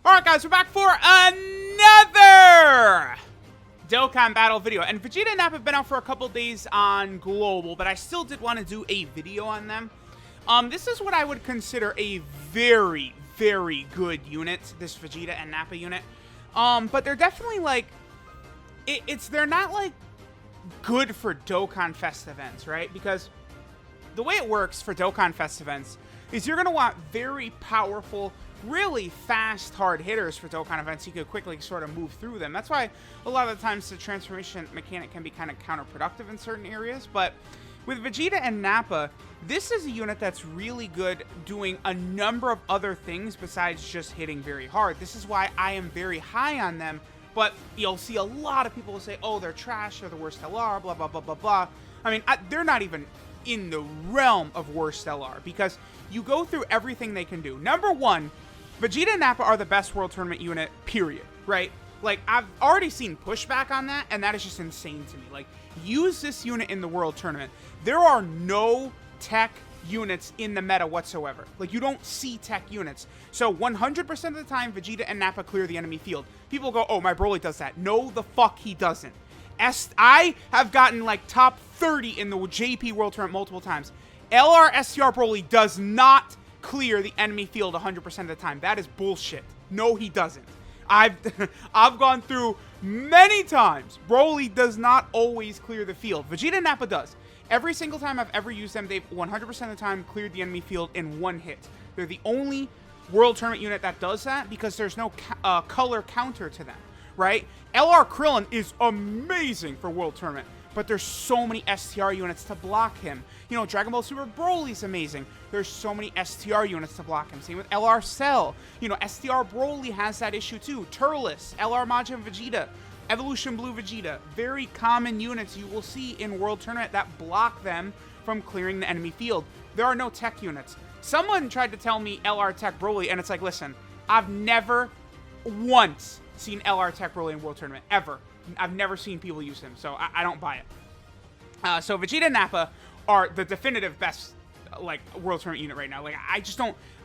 Alright guys, we're back for another Dokkan battle video. And Vegeta and Nappa have been out for a couple days on Global, but I still did want to do a video on them. This is what I would consider a very, very good unit, this Vegeta and Nappa unit. But they're definitely like, they're not like good for Dokkan Fest events, right? Because the way it works for Dokkan Fest events is you're going to want very powerful, really fast, hard hitters for Dokkan events. You could quickly sort of move through them. That's why a lot of the times the transformation mechanic can be kind of counterproductive in certain areas. But with Vegeta and Nappa, this is a unit that's really good doing a number of other things besides just hitting very hard. This is why I am very high on them. But you'll see a lot of people will say, oh, they're trash, they're the worst LR, blah, blah, blah, blah, blah. I mean, they're not even in the realm of worst LR, because you go through everything they can do. Number one, Vegeta and Nappa are the best World Tournament unit, period, right? Like, I've already seen pushback on that, and that is just insane to me. Like, use this unit in the World Tournament. There are no tech units in the meta whatsoever. Like, you don't see tech units. So 100% of the time, Vegeta and Nappa clear the enemy field. People go, oh, my Broly does that. No, the fuck he doesn't. I have gotten, like, top 30 in the JP World Tournament multiple times. LR STR Broly does not clear the enemy field 100% of the time. That is bullshit. No, he doesn't. I've gone through many times. Broly does not always clear the field. Vegeta and Nappa does. Every single time I've ever used them, they've 100% of the time cleared the enemy field in one hit. They're the only World Tournament unit that does that because there's no color counter to them, right? LR Krillin is amazing for World Tournament, but there's so many STR units to block him. You know, Dragon Ball Super Broly's amazing. There's so many STR units to block him. Same with LR Cell. You know, STR Broly has that issue too. Turles, LR Majin Vegeta, Evolution Blue Vegeta. Very common units you will see in World Tournament that block them from clearing the enemy field. There are no tech units. Someone tried to tell me LR Tech Broly, and it's like, listen, I've never once seen LR Tech Broly in World Tournament, ever. I've never seen people use him, so I don't buy it. So Vegeta and Nappa are the definitive best, like, World Tournament unit right now. Like,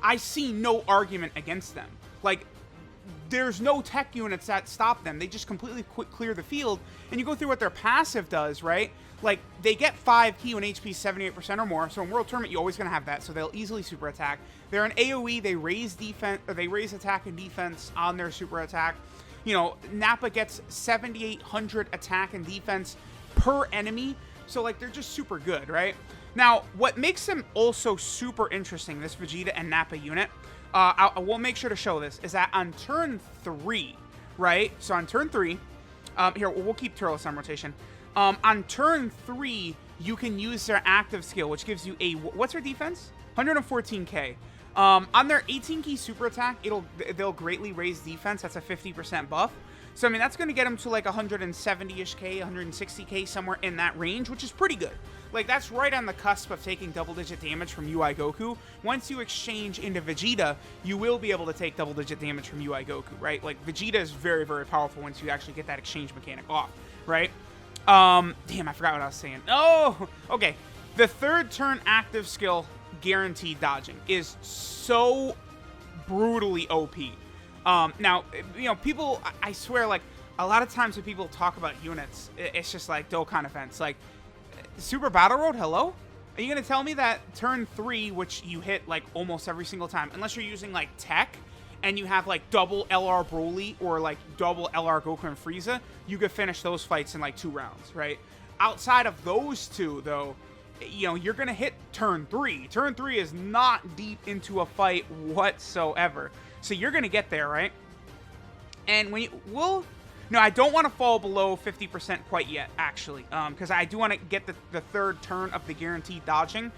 I see no argument against them. Like, there's no tech units that stop them. They just completely clear the field, and you go through what their passive does, right? Like, they get 5 ki when HP 78% or more, so in World Tournament, you're always going to have that, so they'll easily super attack. They're an AoE, they raise defense, or they raise attack and defense on their super attack. You know, Nappa gets 7,800 attack and defense per enemy, so, like, they're just super good, right? Now, what makes them also super interesting, this Vegeta and Nappa unit, I will make sure to show this, is that on turn 3, right? So on turn 3, here, we'll keep Turles on rotation. On turn 3, you can use their active skill, which gives you a, what's their defense? 114k. On their 18 ki super attack, they'll greatly raise defense. That's a 50% buff. So, I mean, that's going to get them to like 170-ish k, 160k, somewhere in that range, which is pretty good. Like, that's right on the cusp of taking double-digit damage from UI Goku. Once you exchange into Vegeta, you will be able to take double-digit damage from UI Goku, right? Like, Vegeta is very, very powerful once you actually get that exchange mechanic off, right? Damn, I forgot what I was saying. Oh, okay. The third turn active skill, guaranteed dodging, is so brutally OP. Now, you know, people, I swear, like, a lot of times when people talk about units, it's just like Dokkan events. Like, Super Battle Road, hello? Are you going to tell me that turn 3, which you hit, like, almost every single time, unless you're using, like, tech, and you have, like, double LR Broly or, like, double LR Goku and Frieza, you could finish those fights in, like, 2 rounds, right? Outside of those two, though, you know, you're going to hit turn 3. Turn 3 is not deep into a fight whatsoever. So you're going to get there, right? And when you will... No, I don't want to fall below 50% quite yet, actually. Because I do want to get the third turn of the guaranteed dodging.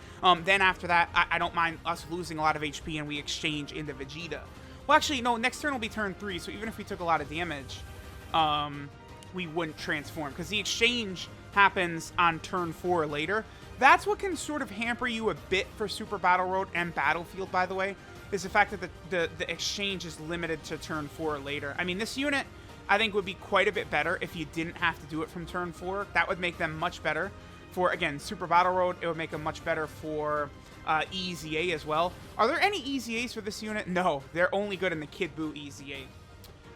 Then after that, I don't mind us losing a lot of HP and we exchange into Vegeta. Well, actually, no, next turn will be turn 3. So even if we took a lot of damage, we wouldn't transform. Because the exchange happens on turn 4 later. That's what can sort of hamper you a bit for Super Battle Road and Battlefield, by the way, is the fact that the exchange is limited to turn 4 later. I mean, this unit, I think, would be quite a bit better if you didn't have to do it from turn 4. That would make them much better for, again, Super Battle Road. It would make them much better for EZA as well. Are there any EZAs for this unit? No, they're only good in the Kid Buu EZA.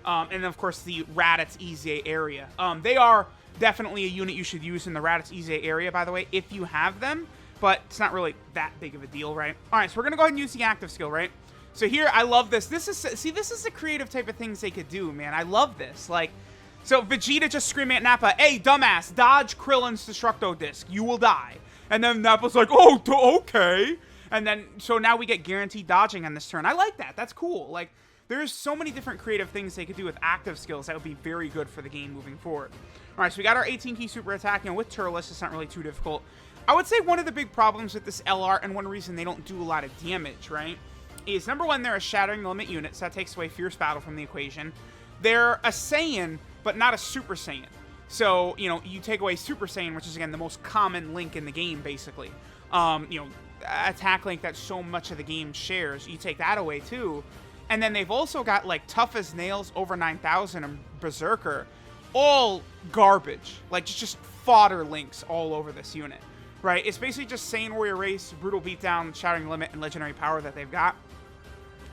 And then, of course, the Raditz EZA area. They are definitely a unit you should use in the Raditz EZA area, by the way, if you have them. But it's not really that big of a deal, right? All right, so we're going to go ahead and use the active skill, right? So here, I love this. This is the creative type of things they could do, man. I love this. Like, so Vegeta just screaming at Nappa, "Hey, dumbass, dodge Krillin's Destructo Disc. You will die." And then Nappa's like, "Oh, okay." And then, so now we get guaranteed dodging on this turn. I like that. That's cool. Like, there's so many different creative things they could do with active skills that would be very good for the game moving forward. All right, so we got our 18-key super attack. You know, with Turles, it's not really too difficult. I would say one of the big problems with this LR, and one reason they don't do a lot of damage, right, is, number one, they're a Shattering Limit unit, so that takes away Fierce Battle from the equation. They're a Saiyan, but not a Super Saiyan. So, you know, you take away Super Saiyan, which is, again, the most common link in the game, basically. You know, attack link that so much of the game shares. You take that away, too. And then they've also got, like, Tough as Nails, over 9,000, and Berserker. All garbage. Like, just fodder links all over this unit. Right? It's basically just Saiyan Warrior Race, Brutal Beatdown, Shattering Limit, and Legendary Power that they've got.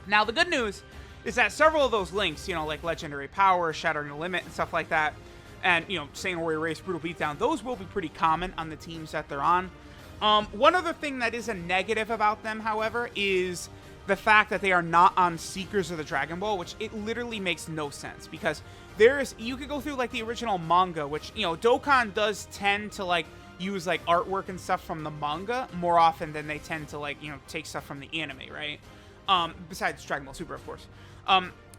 Now, the good news is that several of those links, you know, like Legendary Power, Shattering Limit, and stuff like that, and, you know, Saiyan Warrior Race, Brutal Beatdown, those will be pretty common on the teams that they're on. One other thing that is a negative about them, however, is the fact that they are not on Seekers of the Dragon Ball, which it literally makes no sense, because you could go through, like, the original manga, which, you know, Dokkan does tend to, like, use, like, artwork and stuff from the manga more often than they tend to, like, you know, take stuff from the anime, right? Besides Dragon Ball Super, of course.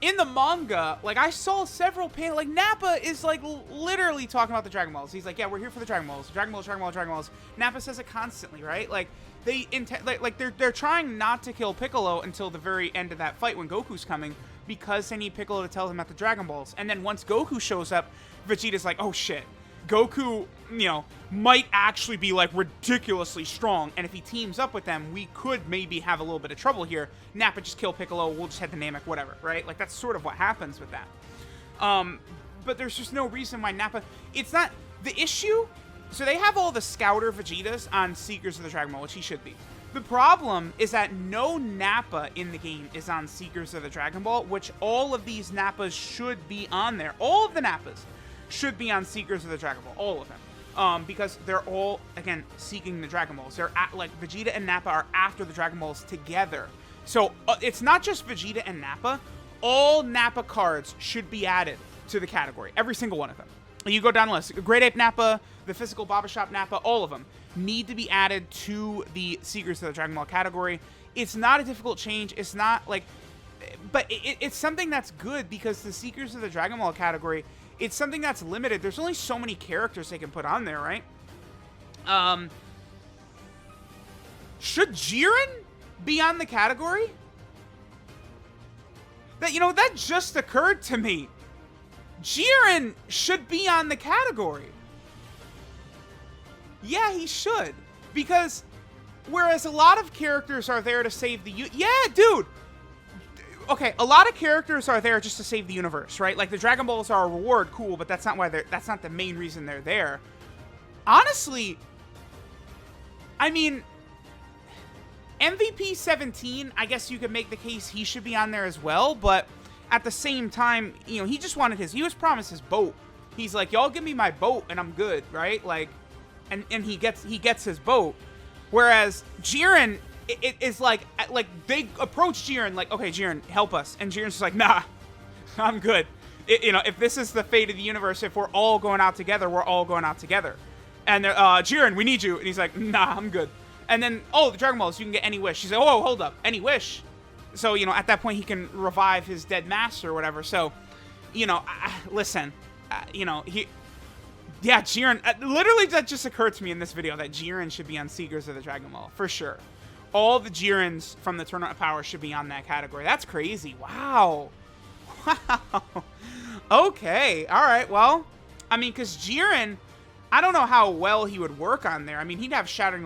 In the manga, like, I saw several panels, like, Nappa is, like, literally talking about the Dragon Balls. He's like, "Yeah, we're here for the Dragon Balls. Dragon Balls, Dragon Balls, Dragon Balls." Nappa says it constantly, right? Like, they're trying not to kill Piccolo until the very end of that fight when Goku's coming, because they need Piccolo to tell them about the Dragon Balls. And then once Goku shows up, Vegeta's like, "Oh, shit. Goku, you know, might actually be, like, ridiculously strong, and if he teams up with them, we could maybe have a little bit of trouble here. Nappa, just kill Piccolo, we'll just head to Namek, whatever," right? Like, that's sort of what happens with that. But there's just no reason why Nappa... It's not... The issue... So they have all the Scouter Vegetas on Seekers of the Dragon Ball, which he should be. The problem is that no Nappa in the game is on Seekers of the Dragon Ball, which all of these Nappas should be on there. All of the Nappas should be on Seekers of the Dragon Ball, all of them, because they're all, again, seeking the Dragon Balls. They're like, Vegeta and Nappa are after the Dragon Balls together. So it's not just Vegeta and Nappa. All Nappa cards should be added to the category, every single one of them. You go down the list. Great Ape Nappa, the Physical Baba Shop Nappa, all of them need to be added to the Seekers of the Dragon Ball category. It's not a difficult change. It's not like, but it's something that's good, because the Seekers of the Dragon Ball category, it's something that's limited. There's only so many characters they can put on there, right? Should Jiren be on the category? That, you know, that just occurred to me. Jiren should be on the category. Yeah, he should. Because whereas a lot of characters are there to save the... Yeah, dude! Okay, a lot of characters are there just to save the universe, right? Like, the Dragon Balls are a reward, cool, but that's not why that's not the main reason they're there. Honestly, I mean, MVP 17, I guess you could make the case he should be on there as well, but at the same time, you know, he just wanted he was promised his boat. He's like, "Y'all give me my boat and I'm good," right? Like, and he gets his boat. Whereas Jiren, it is like they approach Jiren like, "Okay, Jiren, help us," and Jiren's just like, "Nah, I'm good. You know, if this is the fate of the universe, if we're all going out together, we're all going out together." And they're, "Jiren, we need you," and he's like, "Nah, I'm good." And then, "Oh, the Dragon Balls, you can get any wish." She's like, "Oh, hold up, any wish." So, you know, at that point, he can revive his dead master or whatever. So, you know, listen, you know, yeah, Jiren, literally that just occurred to me in this video that Jiren should be on Seekers of the Dragon Ball, for sure. All the Jirens from the Tournament of Power should be on that category. That's crazy. Wow. Wow. Okay. All right. Well, I mean, because Jiren, I don't know how well he would work on there. I mean, he'd have Shocking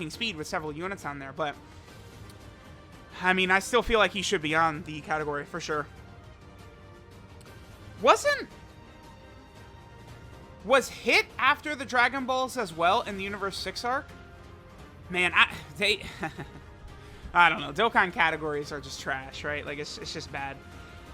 Speed with several units on there, but I mean, I still feel like he should be on the category for sure. Was Hit after the Dragon Balls as well in the Universe 6 arc? Man, I don't know. Dokkan categories are just trash, right? Like, it's just bad.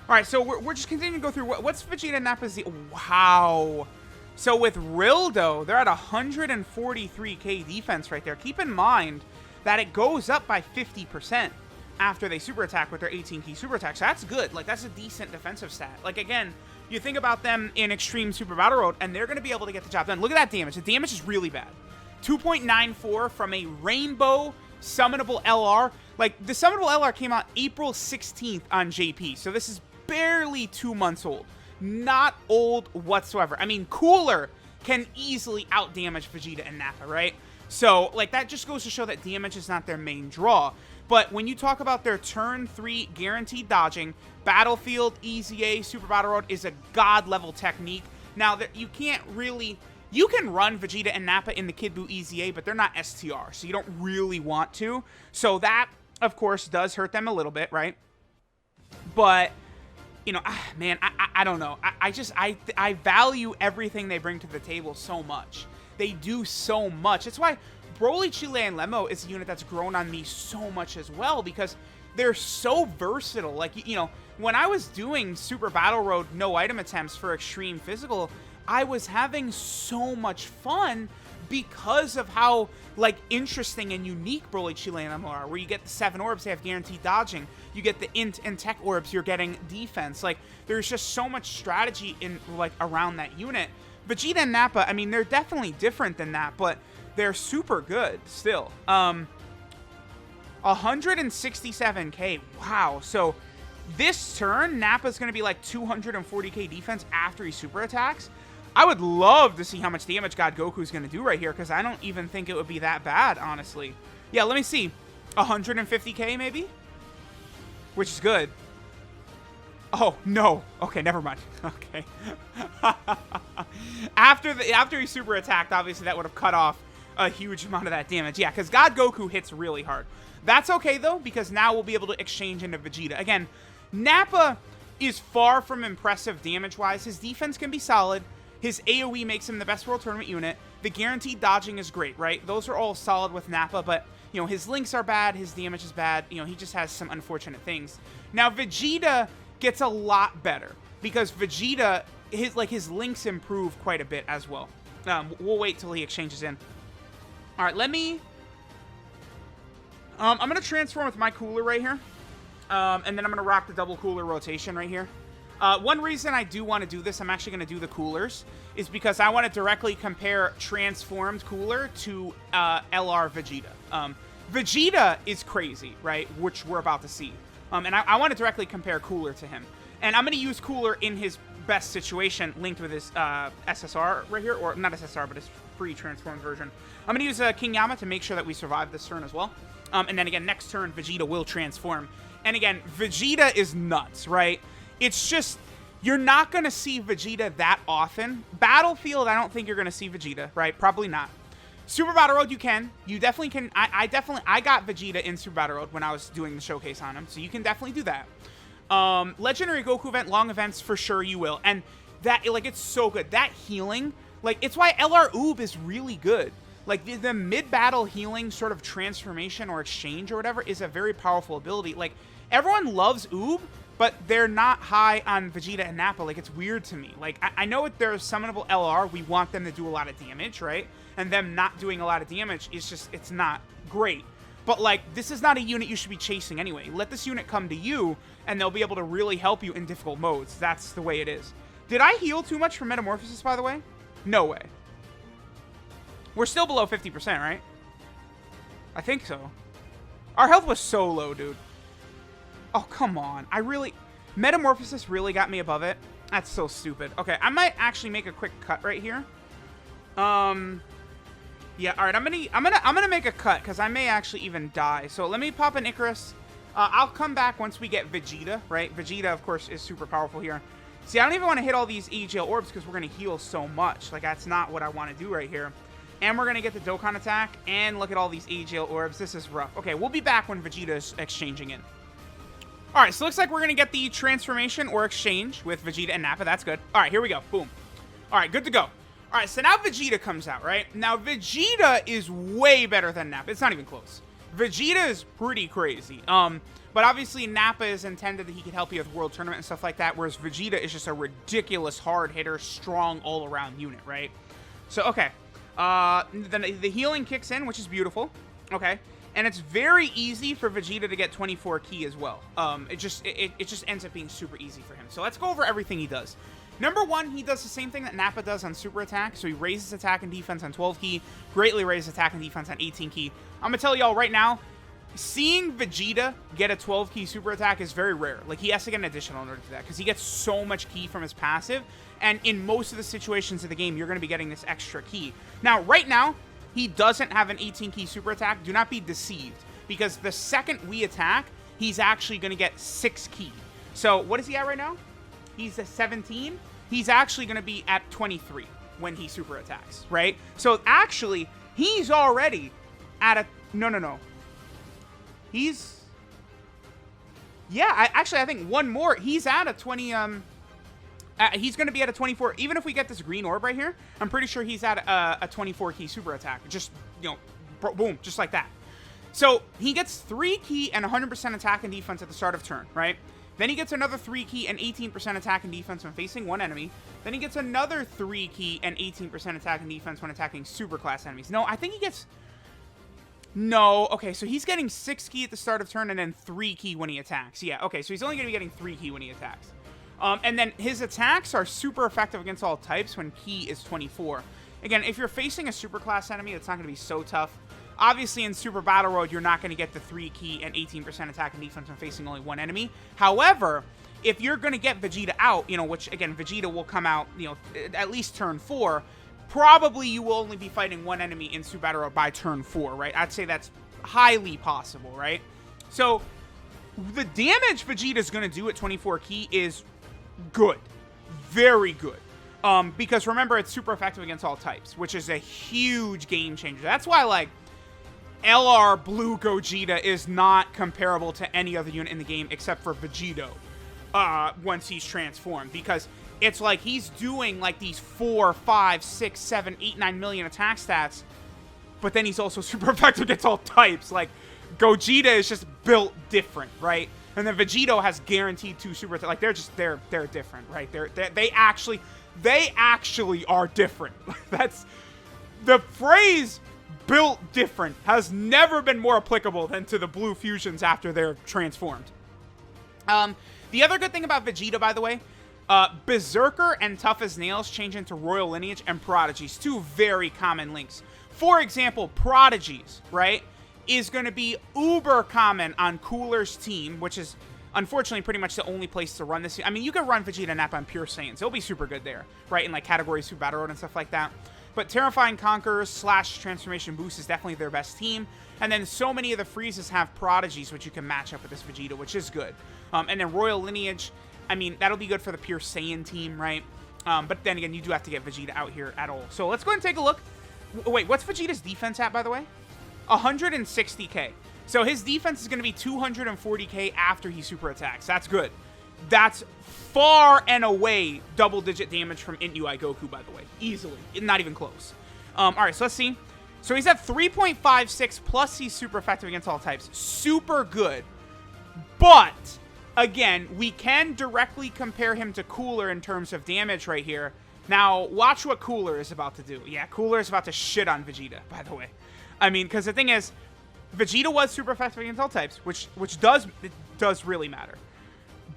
All right, so we're just continuing to go through. What's Vegeta and Nappa's the... Wow. So with Rildo, they're at 143k defense right there. Keep in mind that it goes up by 50% after they super attack with their 18-key super attack. So that's good. Like, that's a decent defensive stat. Like, again, you think about them in Extreme Super Battle Road, and they're going to be able to get the job done. Look at that damage. The damage is really bad. 2.94 from a Rainbow Summonable LR. Like, the Summonable LR came out April 16th on JP. So this is barely 2 months old. Not old whatsoever. I mean, Cooler can easily out-damage Vegeta and Nappa, right? So, like, that just goes to show that damage is not their main draw. But when you talk about their turn 3 guaranteed dodging, Battlefield, EZA, Super Battle Road is a god-level technique. Now, you can't really... You can run Vegeta and Nappa in the Kid Buu EZA, but they're not STR, so you don't really want to. So that, of course, does hurt them a little bit, right? But... You know, man, I don't know. I value everything they bring to the table so much. They do so much. That's why Broly, Chile, and Lemo is a unit that's grown on me so much as well, because they're so versatile. Like, you know, when I was doing Super Battle Road no item attempts for Extreme Physical, I was having so much fun because of how, like, interesting and unique Broly, Chile, and Lemo are, where you get the 7 orbs, they have guaranteed dodging. You get the int and tech orbs, you're getting defense. Like, there's just so much strategy in, like, around that unit. Vegeta and Nappa, I mean, they're definitely different than that, but they're super good still. 167k. Wow. So this turn, Nappa's going to be like 240k defense after he super attacks. I would love to see how much damage God Goku's going to do right here, because I don't even think it would be that bad, honestly. Yeah, let me see. 150k maybe? Which is good. Oh, no. Okay, never mind. Okay. After he super attacked, obviously that would have cut off a huge amount of that damage. Yeah, because God Goku hits really hard. That's okay, though, because now we'll be able to exchange into Vegeta. Again, Nappa is far from impressive damage-wise. His defense can be solid. His AoE makes him the best World Tournament unit. The guaranteed dodging is great, right? Those are all solid with Nappa, but, you know, his links are bad, his damage is bad. You know, he just has some unfortunate things. Now, Vegeta gets a lot better, because Vegeta, his links improve quite a bit as well. We'll wait till he exchanges in. All right, let me... I'm going to transform with my Cooler right here. And then I'm going to rock the double Cooler rotation right here. One reason I do want to do this, I'm actually going to do the Coolers, is because I want to directly compare transformed Cooler to LR Vegeta. Vegeta is crazy, right? Which we're about to see. And I want to directly compare Cooler to him. And I'm going to use Cooler in his best situation linked with his SSR right here. Or not SSR, but his free transformed version. I'm going to use King Yama to make sure that we survive this turn as well. And then again, next turn, Vegeta will transform. And again, Vegeta is nuts, right? It's just, you're not going to see Vegeta that often. Battlefield, I don't think you're going to see Vegeta, right? Probably not. Super Battle Road, you can. You definitely can. I got Vegeta in Super Battle Road when I was doing the showcase on him, so you can definitely do that. Legendary Goku event, long events, for sure you will. And that, like, it's so good. That healing, like, it's why LR Oob is really good. Like, the mid-battle healing sort of transformation or exchange or whatever is a very powerful ability. Like, everyone loves Oob, but they're not high on Vegeta and Nappa. Like, it's weird to me. Like, I know if there's summonable LR, we want them to do a lot of damage, right? And them not doing a lot of damage is just, it's not great. But, like, this is not a unit you should be chasing anyway. Let this unit come to you, and they'll be able to really help you in difficult modes. That's the way it is. Did I heal too much from Metamorphosis, by the way? No way. We're still below 50%, right? I think so. Our health was so low, dude. Oh, come on. Metamorphosis really got me above it. That's so stupid. Okay, I might actually make a quick cut right here. Yeah, all right, I'm gonna make a cut, because I may actually even die. So let me pop an Icarus. I'll come back once we get Vegeta, right? Vegeta, of course, is super powerful here. See, I don't even want to hit all these EGL orbs, because we're going to heal so much. Like, that's not what I want to do right here. And we're going to get the Dokkan attack, and look at all these EGL orbs. This is rough. Okay, we'll be back when Vegeta's exchanging in. All right, so looks like we're going to get the transformation or exchange with Vegeta and Nappa. That's good. All right, here we go. Boom. All right, good to go. All right, so now Vegeta comes out, right? Now, Vegeta is way better than Nappa. It's not even close. Vegeta is pretty crazy. But obviously, Nappa is intended that he can help you with World Tournament and stuff like that, whereas Vegeta is just a ridiculous hard hitter, strong all-around unit, right? So, okay. Then the healing kicks in, which is beautiful. Okay. And it's very easy for Vegeta to get 24 ki as well. It just ends up being super easy for him. So let's go over everything he does. Number one, he does the same thing that Nappa does on Super Attack. So he raises attack and defense on 12 ki, greatly raises attack and defense on 18 ki. I'm going to tell y'all right now, seeing Vegeta get a 12 ki Super Attack is very rare. Like, he has to get an additional in order to do that, because he gets so much ki from his passive. And in most of the situations of the game, you're going to be getting this extra ki. Now, right now, he doesn't have an 18 ki Super Attack. Do not be deceived, because the second we attack, he's actually going to get 6 ki. So, what is he at right now? He's at 17. He's actually going to be at 23 when he super attacks, right? So, actually, he's already at a... No. He's... Yeah, I think one more. He's at a 20... he's going to be at a 24. Even if we get this green orb right here, I'm pretty sure he's at a 24 ki super attack. Just, you know, boom, just like that. So, he gets 3 ki and 100% attack and defense at the start of turn, right? Then he gets another 3 ki and 18% attack and defense when facing one enemy. Then he gets another 3 ki and 18% attack and defense when attacking superclass enemies. No, I think he gets... No, okay, so he's getting 6 ki at the start of turn and then 3 ki when he attacks. Yeah, okay, so he's only going to be getting 3 ki when he attacks. And then his attacks are super effective against all types when ki is 24. Again, if you're facing a superclass enemy, it's not going to be so tough. Obviously, in Super Battle Road, you're not going to get the 3 ki and 18% attack and defense when facing only one enemy. However, if you're going to get Vegeta out, you know, which, again, Vegeta will come out, you know, at least turn 4, probably you will only be fighting one enemy in Super Battle Road by turn 4, right? I'd say that's highly possible, right? So, the damage Vegeta's going to do at 24 ki is good. Very good. Because remember, it's super effective against all types, which is a huge game changer. That's why, like, LR Blue Gogeta is not comparable to any other unit in the game except for Vegeto once he's transformed. Because it's like he's doing, like, these 4, 5, 6, 7, 8, 9 million attack stats, but then he's also super effective against all types. Like, Gogeta is just built different, right? And then Vegeto has guaranteed 2 super attacks. Like, they're different, right? They actually are different. That's the phrase built different has never been more applicable than to the blue fusions after they're transformed. The other good thing about Vegeta, by the way, Berserker and Tough as Nails change into Royal Lineage and Prodigies, 2 very common links. For example, Prodigies, right, is going to be uber common on Cooler's team, which is unfortunately pretty much the only place to run this. I mean, you can run Vegeta and Nappa on Pure Saiyans. It'll be super good there, right, in like categories Super Battle Road and stuff like that. But Terrifying Conquerors / Transformation Boost is definitely their best team. And then so many of the Freezes have Prodigies, which you can match up with this Vegeta, which is good. And then Royal Lineage, I mean, that'll be good for the Pure Saiyan team, right? But then again, you do have to get Vegeta out here at all. So let's go ahead and take a look. Wait, what's Vegeta's defense at, by the way? 160k. So his defense is going to be 240k after he super attacks. That's good. That's far and away double-digit damage from Int UI Goku, by the way. Easily. Not even close. Alright, so let's see. So he's at 3.56, plus he's super effective against all types. Super good. But, again, we can directly compare him to Cooler in terms of damage right here. Now, watch what Cooler is about to do. Yeah, Cooler is about to shit on Vegeta, by the way. I mean, because the thing is, Vegeta was super effective against all types, which does really matter.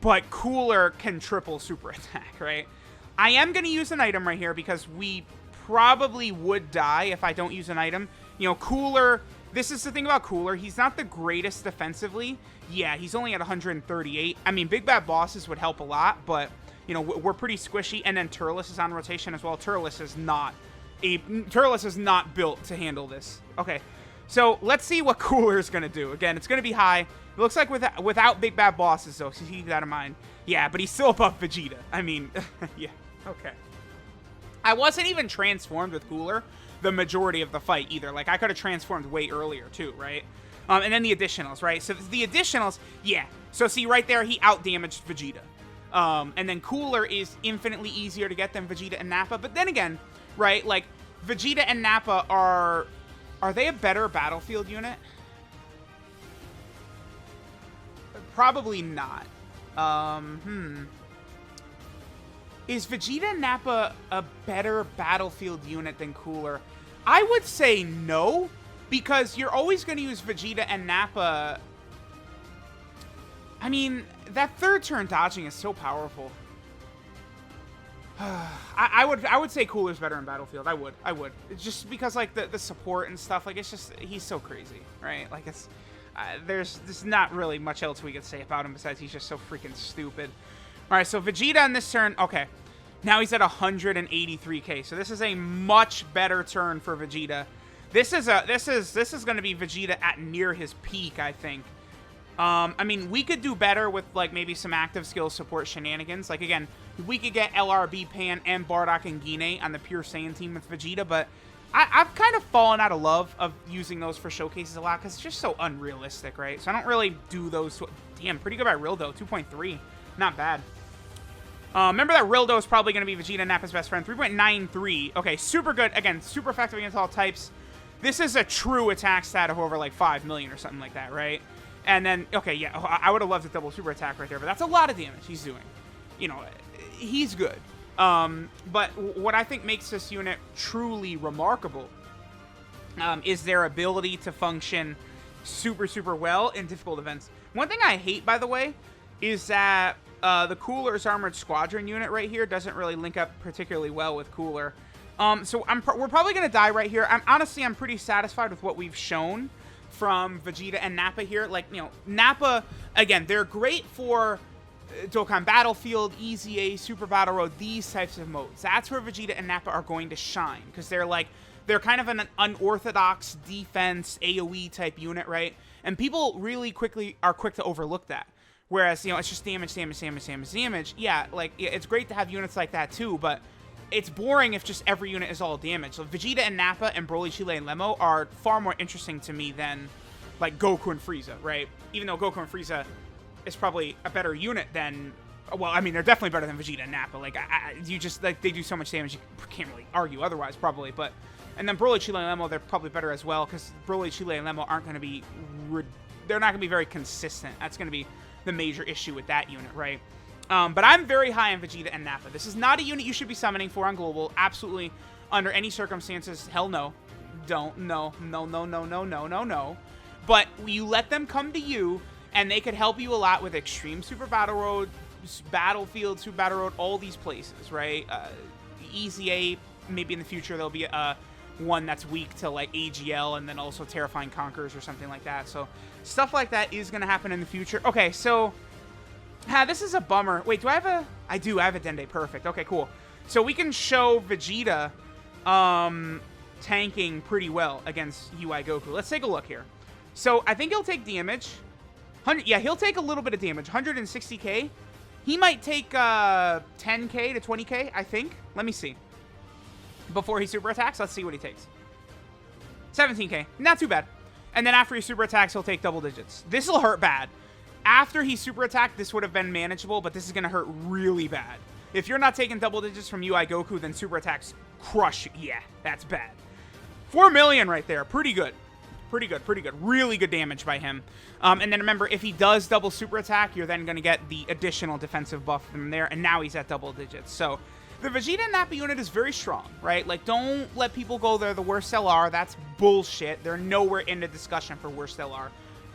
But Cooler can triple super attack, right? I am going to use an item right here because we probably would die if I don't use an item. You know, Cooler, this is the thing about Cooler. He's not the greatest defensively. Yeah, he's only at 138. I mean, Big Bad Bosses would help a lot, but, you know, we're pretty squishy. And then Turles is on rotation as well. Turles is not built to handle this. Okay, so let's see what Cooler is going to do. Again, it's going to be high. It looks like without Big Bad Bosses, though, so keep that in mind. Yeah, but he's still above Vegeta. I mean, yeah, okay. I wasn't even transformed with Cooler the majority of the fight either. Like, I could have transformed way earlier, too, right? And then the additionals, right? So the additionals, yeah. So see, right there, he out-damaged Vegeta. And then Cooler is infinitely easier to get than Vegeta and Nappa. But then again, right? Like, Vegeta and Nappa are they a better battlefield unit? Probably not. Is Vegeta and Nappa a better battlefield unit than Cooler? I would say no, because you're always going to use Vegeta and Nappa. I mean, that third turn dodging is so powerful. I would say Cooler's better in Battlefield. I would. It's just because, like, the support and stuff, like, it's just, he's so crazy, right? Like, it's, there's not really much else we could say about him besides he's just so freaking stupid. All right, so Vegeta on this turn, okay. Now he's at 183k, so this is a much better turn for Vegeta. This is going to be Vegeta at near his peak, I think. I mean, we could do better with, like, maybe some active skill support shenanigans. Like, again, we could get LRB Pan and Bardock and Gine on the Pure Saiyan team with Vegeta, but I've kind of fallen out of love of using those for showcases a lot because it's just so unrealistic, right? So I don't really do those. Damn, pretty good by Rildo, 2.3. Not bad. Remember that Rildo is probably going to be Vegeta and Nappa's best friend, 3.93. Okay, super good. Again, super effective against all types. This is a true attack stat of over, like, 5 million or something like that, right? And then, okay, yeah, I would have loved a double super attack right there, but that's a lot of damage he's doing. You know, he's good. But what I think makes this unit truly remarkable is their ability to function super, super well in difficult events. One thing I hate, by the way, is that the Cooler's Armored Squadron unit right here doesn't really link up particularly well with Cooler. So we're probably going to die right here. Honestly, I'm pretty satisfied with what we've shown from Vegeta and Nappa here. Like, you know, Nappa, again, they're great for Dokkan Battlefield, Easy A, Super Battle Road, these types of modes. That's where Vegeta and Nappa are going to shine, because they're kind of an unorthodox defense AoE type unit, right? And people really are quick to overlook that. Whereas, you know, it's just damage, damage, damage, damage, damage. Yeah, like, it's great to have units like that too, but it's boring if just every unit is all damage. So Vegeta and Nappa and Broly, Chile, and Lemo are far more interesting to me than, like, Goku and Frieza, right? Even though Goku and Frieza is probably a better unit than, well, I mean, they're definitely better than Vegeta and Nappa. Like, you just, like, they do so much damage, you can't really argue otherwise, probably. But, and then Broly, Chile, and Lemo, they're probably better as well, because Broly, Chile, and Lemo aren't going to be, they're not going to be very consistent. That's going to be the major issue with that unit, right? But I'm very high on Vegeta and Nappa. This is not a unit you should be summoning for on Global. Absolutely, under any circumstances, hell no. Don't, no. But you let them come to you, and they could help you a lot with Extreme Super Battle Road, Battlefield, Super Battle Road, all these places, right? Easy A, maybe in the future there'll be one that's weak to, like, AGL, and then also Terrifying Conquerors or something like that. So stuff like that is going to happen in the future. Okay, so this is a bummer. Wait, do I have a... I do. I have a Dende. Perfect. Okay, cool. So we can show Vegeta tanking pretty well against UI Goku. Let's take a look here. So I think he'll take damage. Yeah, he'll take a little bit of damage. 160k. He might take 10k to 20k, I think. Let me see. Before he super attacks, let's see what he takes. 17k. Not too bad. And then after he super attacks, he'll take double digits. This will hurt bad. After he super attacked, this would have been manageable, but this is going to hurt really bad. If you're not taking double digits from UI Goku, then super attacks crush you. Yeah, that's bad. 4 million right there. Pretty good. Pretty good, pretty good. Really good damage by him. And then remember, if he does double super attack, you're then going to get the additional defensive buff from there, and now he's at double digits. So the Vegeta and Nappa unit is very strong, right? Like, don't let people go, they're the worst LR. That's bullshit. They're nowhere in the discussion for worst LR.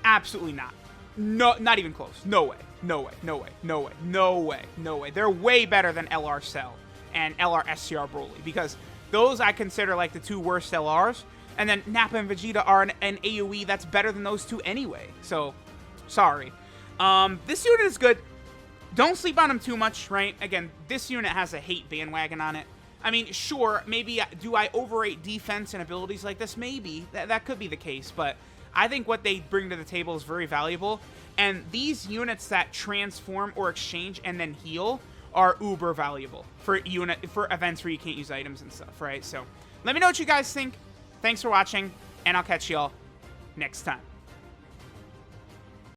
Absolutely not. No, not even close. No way. No way. No way. No way. No way. No way. They're way better than LR Cell and LR SCR Broly, because those I consider like the two worst LRs. And then Nappa and Vegeta are an AoE that's better than those two anyway. So, sorry. This unit is good. Don't sleep on him too much, right? Again, this unit has a hate bandwagon on it. I mean, sure, maybe, do I overrate defense and abilities like this? Maybe. That could be the case, but I think what they bring to the table is very valuable. And these units that transform or exchange and then heal are uber valuable for events where you can't use items and stuff, right? So, let me know what you guys think. Thanks for watching, and I'll catch y'all next time.